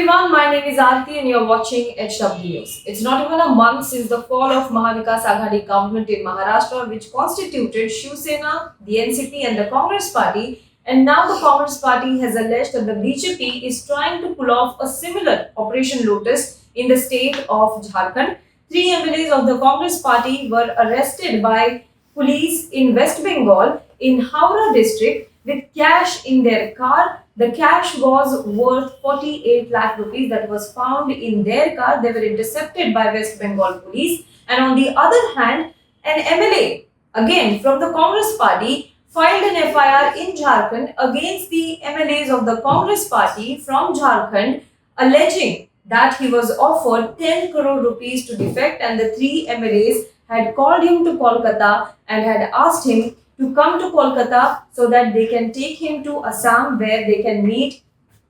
everyone, my name is Aarti and you're watching HW News. It's not even a month since the fall of Mahavikas Aghadi government in Maharashtra, which constituted Shivsena, the NCP and the Congress party, and now the Congress party has alleged that the BJP is trying to pull off a similar Operation Lotus in the state of Jharkhand. Three MLAs of the Congress party were arrested by police in West Bengal in Howrah district with cash in their car. The cash was worth 48 lakh rupees that was found in their car. They were intercepted by West Bengal police. And on the other hand, an MLA, again from the Congress party, filed an FIR in Jharkhand against the MLAs of the Congress party from Jharkhand, alleging that he was offered 10 crore rupees to defect, and the three MLAs had called him to Kolkata and had asked him to come to Kolkata so that they can take him to Assam, where they can meet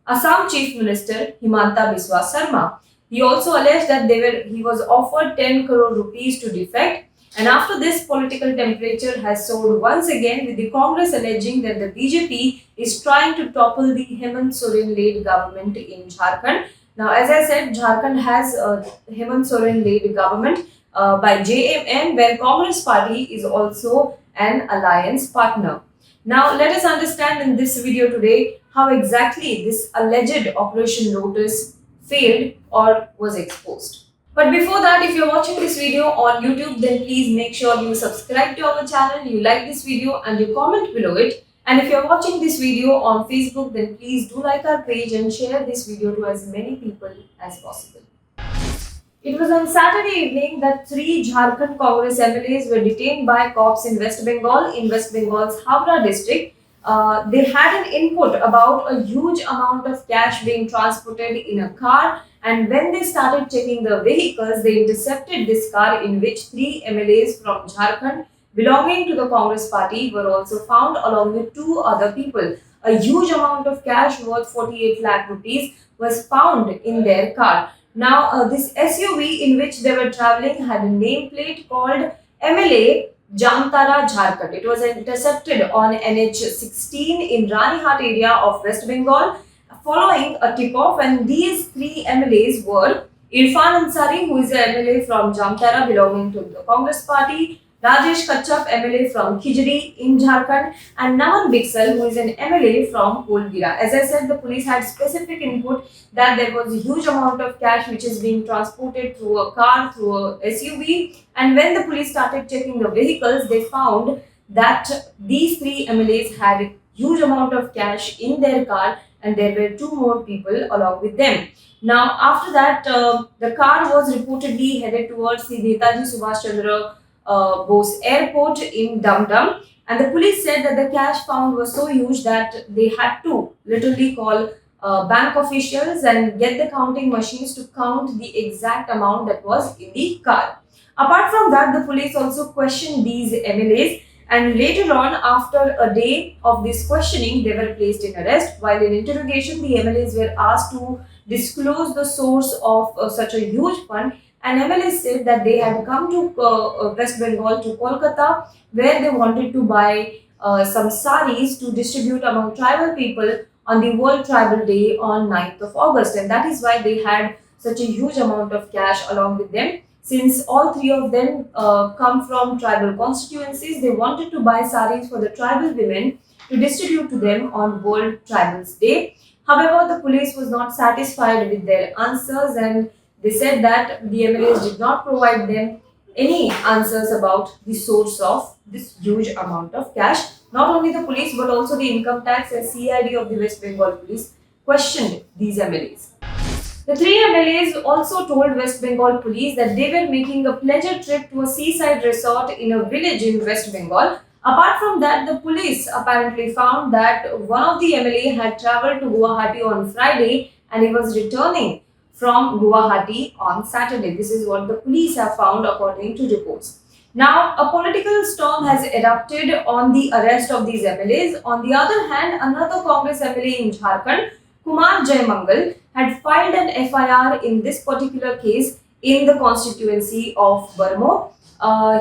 Assam Chief Minister Himanta Biswa Sarma. He also alleged that he was offered 10 crore rupees to defect. And after this, political temperature has soared once again, with the Congress alleging that the BJP is trying to topple the Hemant Soren-led government in Jharkhand. Now, as I said, Jharkhand has a Hemant Soren-led government by JMM, where Congress party is also an alliance partner. Now, let us understand in this video today how exactly this alleged Operation Lotus failed or was exposed. But before that, if you're watching this video on YouTube, then please make sure you subscribe to our channel, you like this video and you comment below it. And if you're watching this video on Facebook, then please do like our page and share this video to as many people as possible. It was on Saturday evening that three Jharkhand Congress MLAs were detained by cops in West Bengal's Howrah district. They had an input about a huge amount of cash being transported in a car, and when they started checking the vehicles, they intercepted this car in which three MLAs from Jharkhand belonging to the Congress party were also found, along with two other people. A huge amount of cash worth 48 lakh rupees was found in their car. Now, this SUV in which they were traveling had a nameplate called MLA Jamtara Jharkhand. It was intercepted on NH16 in Ranihat area of West Bengal following a tip-off, and these three MLAs were Irfan Ansari, who is an MLA from Jamtara belonging to the Congress party, Rajesh Kachap, MLA from Khijri in Jharkhand, and Naman Bixal, who is an MLA from Holgira. As I said, the police had specific input that there was a huge amount of cash which is being transported through a car, through a SUV. And when the police started checking the vehicles, they found that these three MLAs had a huge amount of cash in their car, and there were two more people along with them. Now, after that, the car was reportedly headed towards the Netaji Subhash Chandra Bose Airport in Dum Dum, and the police said that the cash found was so huge that they had to literally call bank officials and get the counting machines to count the exact amount that was in the car. Apart from that, the police also questioned these MLAs, and later on, after a day of this questioning, they were placed in arrest. While in interrogation, the MLAs were asked to disclose the source of such a huge fund. And MLAs said that they had come to West Bengal, to Kolkata, where they wanted to buy some saris to distribute among tribal people on the World Tribal Day on 9th of August. And that is why they had such a huge amount of cash along with them. Since all three of them come from tribal constituencies, they wanted to buy saris for the tribal women to distribute to them on World Tribals Day. However, the police was not satisfied with their answers, and they said that the MLAs did not provide them any answers about the source of this huge amount of cash. Not only the police but also the income tax and CID of the West Bengal police questioned these MLAs. The three MLAs also told West Bengal police that they were making a pleasure trip to a seaside resort in a village in West Bengal. Apart from that, the police apparently found that one of the MLA had travelled to Guwahati on Friday and he was returning from Guwahati on Saturday. This is what the police have found according to reports. Now, a political storm has erupted on the arrest of these MLAs. On the other hand, another Congress MLA in Jharkhand, Kumar Jaimangal, had filed an FIR in this particular case in the constituency of Barmo.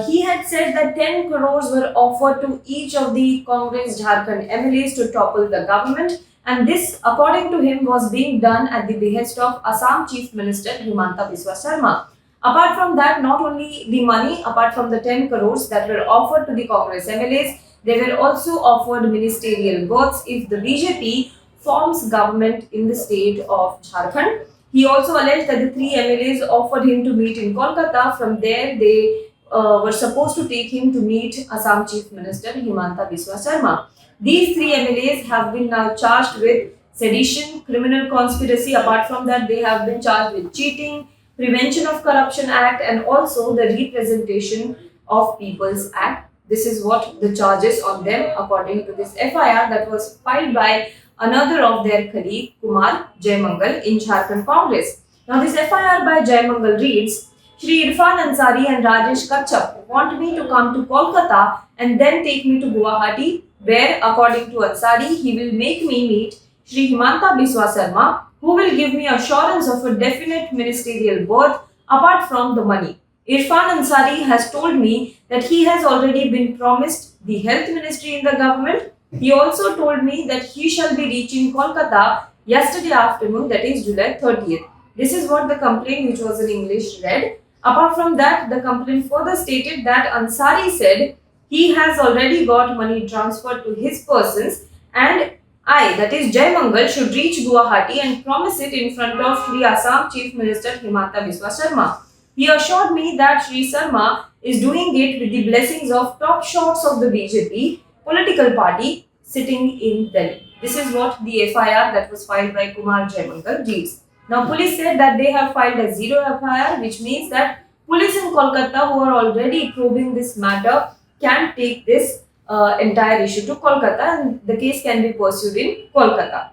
He had said that 10 crores were offered to each of the Congress Jharkhand MLAs to topple the government. and this, according to him, was being done at the behest of Assam Chief Minister Himanta Biswa Sarma. Apart from that, not only the money, apart from the 10 crores that were offered to the Congress MLAs, they were also offered ministerial works if the BJP forms government in the state of Jharkhand. He also alleged that the three MLAs offered him to meet in Kolkata. From there, they were supposed to take him to meet Assam Chief Minister Himanta Biswa Sarma. These three MLAs have been now charged with sedition, criminal conspiracy. Apart from that, they have been charged with cheating, Prevention of Corruption Act, and also the Representation of People's Act. This is what the charges on them according to this FIR that was filed by another of their colleague, Kumar Jaimangal, in Jharkhand Congress. Now, this FIR by Jaimangal reads, Shri Irfan Ansari and Rajesh Kachap want me to come to Kolkata and then take me to Guwahati, where, according to Ansari, he will make me meet Shri Himanta Biswa Sarma, who will give me assurance of a definite ministerial berth apart from the money. Irfan Ansari has told me that he has already been promised the health ministry in the government. He also told me that he shall be reaching Kolkata yesterday afternoon, that is July 30th. This is what the complaint, which was in English, read. Apart from that, the complaint further stated that Ansari said he has already got money transferred to his persons and I, that is Jaimangal, should reach Guwahati and promise it in front of Shri Assam Chief Minister Himanta Biswa Sarma. He assured me that Shri Sarma is doing it with the blessings of top shots of the BJP political party sitting in Delhi. This is what the FIR that was filed by Kumar Jaimangal reads. Now, police said that they have filed a zero FIR, which means that police in Kolkata, who are already probing this matter, can take this entire issue to Kolkata and the case can be pursued in Kolkata.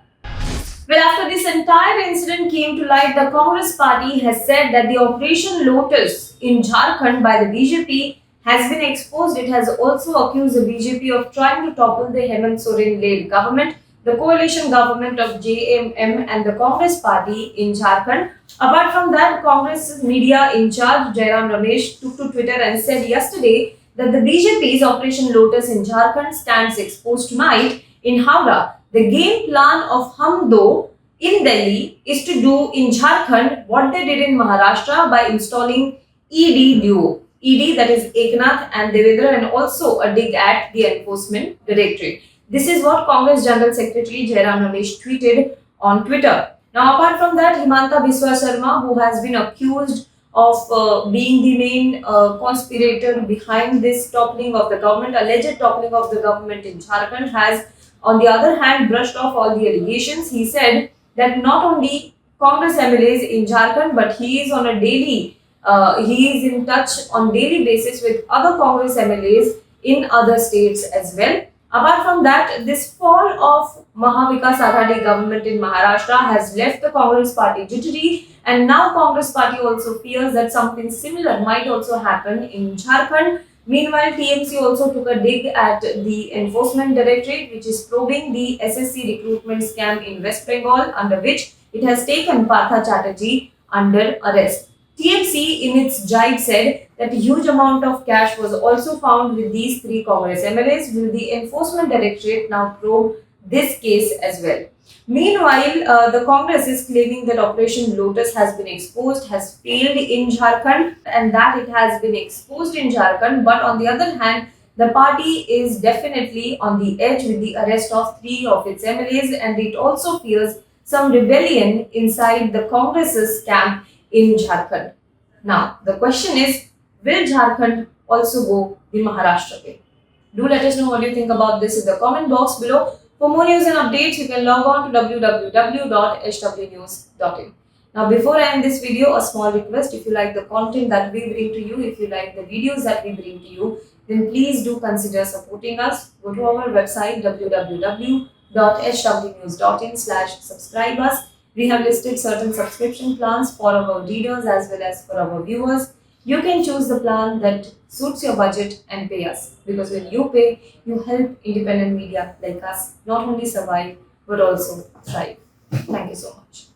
Well, after this entire incident came to light, the Congress party has said that the Operation Lotus in Jharkhand by the BJP has been exposed. It has also accused the BJP of trying to topple the Hemant Soren-led government, the coalition government of JMM and the Congress party in Jharkhand. Apart from that, Congress media in charge Jairam Ramesh took to Twitter and said yesterday that the BJP's Operation Lotus in Jharkhand stands exposed tonight in Howrah. The game plan of Hamdo in Delhi is to do in Jharkhand what they did in Maharashtra by installing ED duo. ED, that is Eknath and Devendra, and also a dig at the Enforcement Directorate. This is what Congress General Secretary Jairam Ramesh tweeted on Twitter. Now, apart from that, Himanta Biswa Sarma, who has been accused of being the main conspirator behind this toppling of the government, alleged toppling of the government in Jharkhand, has on the other hand brushed off all the allegations. He said that not only Congress MLAs in Jharkhand, but he is on a daily, he is in touch on daily basis with other Congress MLAs in other states as well. Apart from that, this fall of Mahavikas Aghadi government in Maharashtra has left the Congress party jittery, and now Congress party also fears that something similar might also happen in Jharkhand. Meanwhile, TMC also took a dig at the Enforcement Directorate, which is probing the SSC recruitment scam in West Bengal, under which it has taken Partha Chatterjee under arrest. TMC in its jibe said that a huge amount of cash was also found with these three Congress MLAs. Will the Enforcement Directorate now probe this case as well? Meanwhile, the Congress is claiming that Operation Lotus has been exposed, has failed in Jharkhand, and that it has been exposed in Jharkhand. But on the other hand, the party is definitely on the edge with the arrest of three of its MLAs, and it also fears some rebellion inside the Congress's camp in Jharkhand. Now, the question is, will Jharkhand also go the Maharashtra way? Do let us know what you think about this in the comment box below. For more news and updates, you can log on to www.hwnews.in. Now, before I end this video, a small request: if you like the content that we bring to you, if you like the videos that we bring to you, then please do consider supporting us. Go to our website www.hwnews.in/subscribe us. We have listed certain subscription plans for our readers as well as for our viewers. You can choose the plan that suits your budget and pay us, because when you pay, you help independent media like us not only survive but also thrive. Thank you so much.